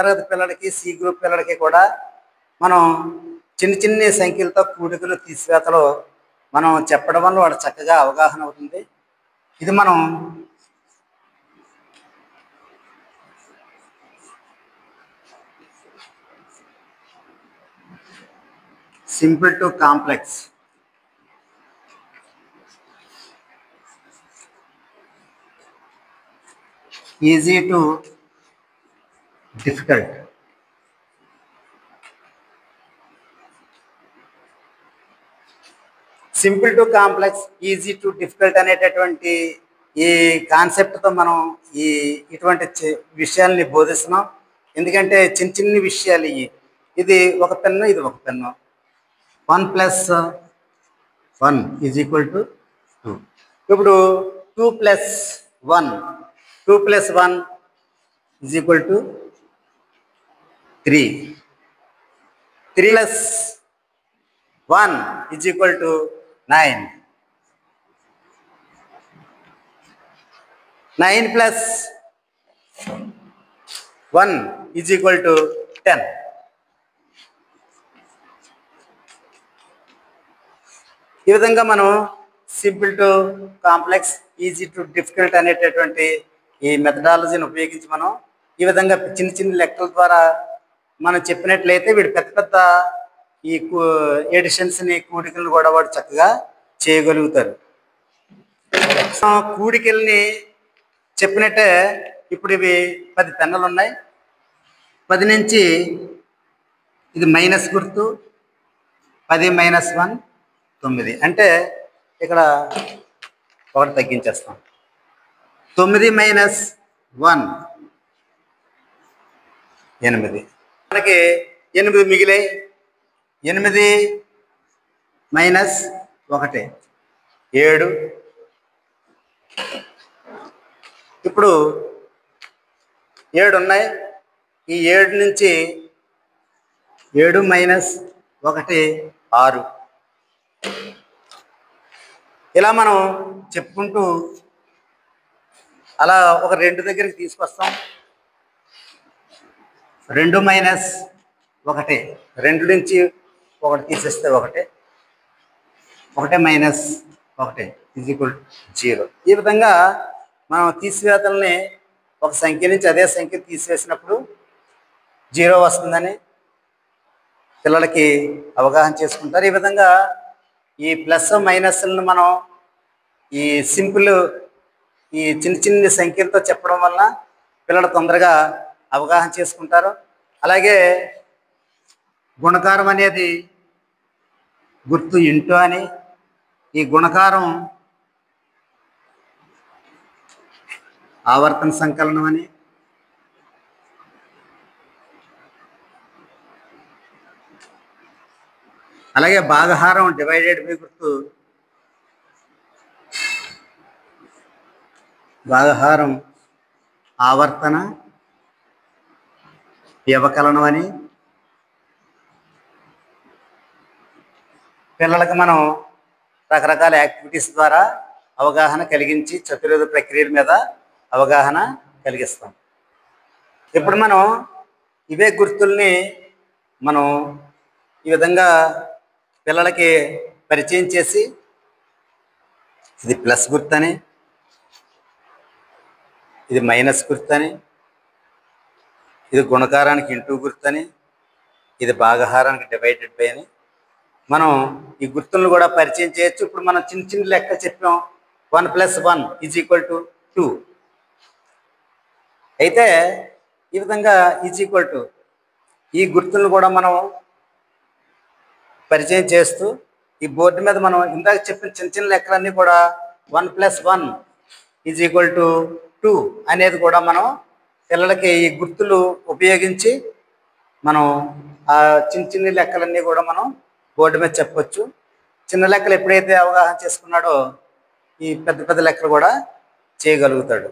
తరగతి పిల్లలకి C group పిల్లలకి కూడా మనం చిన్న చిన్న సంఖ్యలతో కూడికలు తీసివేతలు మనం చెప్పడం వల్ల వాడు చక్కగా అవగాహన అవుతుంది. ఇది మనం simple to complex, easy to difficult, simple to complex, easy to difficult అనేటటువంటి ఈ కాన్సెప్ట్తో మనం ఇటువంటి విషయాల్ని బోధిస్తున్నాం. ఎందుకంటే చిన్న చిన్న విషయాలు ఇది ఒక పెన్ను, ఇది ఒక పెన్ను. 1 + 1 = 2. ఇప్పుడు 2 + 1 = 3. 3 + 1 = 9. 9 + 1 = 10. ఈ విధంగా మనం simple to complex, easy to difficult అనేటటువంటి ఈ మెథడాలజీని ఉపయోగించి మనం ఈ విధంగా చిన్న చిన్న లెక్కల ద్వారా మనం చెప్పినట్లయితే వీడు పెద్ద పెద్ద ఈ ఎడిషన్స్ని, కూడికలను కూడా వాడు చక్కగా చేయగలుగుతారు. కూడికల్ని చెప్పినట్టే ఇప్పుడు ఇవి 10 పెన్నులు ఉన్నాయి. 10 నుంచి ఇది మైనస్ గుర్తు, 10 - 1 9. అంటే ఇక్కడ ఒకటి తగ్గించేస్తాం. 9 - 1 8. మనకి 8 మిగిలాయి. 8 - 1 7. ఇప్పుడు 7 ఉన్నాయి. ఈ 7 నుంచి 7 - 1 6. ఇలా మనం చెప్పుకుంటూ అలా ఒక 2 దగ్గరికి తీసుకొస్తాం. 2 - 1, 2 నుంచి 1 తీసేస్తే 1, 1 - 1 = 0. ఈ విధంగా మనం తీసివేతల్ని ఒక సంఖ్య నుంచి అదే సంఖ్య తీసివేసినప్పుడు 0 వస్తుందని పిల్లలకి అవగాహన చేసుకుంటారు. ఈ విధంగా ఈ ప్లస్ మైనస్లను మనం ఈ సింపుల్ ఈ చిన్న చిన్న సంఖ్యలతో చెప్పడం వల్ల పిల్లలు తొందరగా అవగాహన చేసుకుంటారు. అలాగే గుణకారం అనేది గుర్తు ఇంటూ అని, ఈ గుణకారం ఆవర్తన సంకలనం అని, అలాగే భాగహారం డివైడెడ్ బై గుర్తు భాగహారం ఆవర్తన వ్యవకలనం అని పిల్లలకు మనం రకరకాల యాక్టివిటీస్ ద్వారా అవగాహన కలిగించి చతుర్వేద ప్రక్రియల మీద అవగాహన కలిగిస్తాం. ఇప్పుడు మనం ఇవే గుర్తుల్ని మనం ఈ విధంగా పిల్లలకి పరిచయం చేసి ఇది ప్లస్ గుర్తని, ఇది మైనస్ గుర్తని, ఇది గుణకారానికి ఇంటూ గుర్తని, ఇది భాగహారానికి డివైడెడ్ బై అని మనం ఈ గుర్తులను కూడా పరిచయం చేయొచ్చు. ఇప్పుడు మనం చిన్న చిన్న లెక్క చెప్పాం. 1 + 1 = 2. అయితే ఈ విధంగా ఈ గుర్తులను కూడా మనం పరిచయం చేస్తూ ఈ బోర్డు మీద మనం ఇందాక చెప్పిన చిన్న చిన్న లెక్కలన్నీ కూడా 1 + 1 = 2 అనేది కూడా మనం పిల్లలకి ఈ గుర్తులు ఉపయోగించి మనం ఆ చిన్న చిన్న లెక్కలన్నీ కూడా మనం బోర్డు మీద చెప్పొచ్చు. చిన్న లెక్కలు ఎప్పుడైతే అవగాహన చేసుకున్నాడో ఈ పెద్ద పెద్ద లెక్కలు కూడా చేయగలుగుతాడు.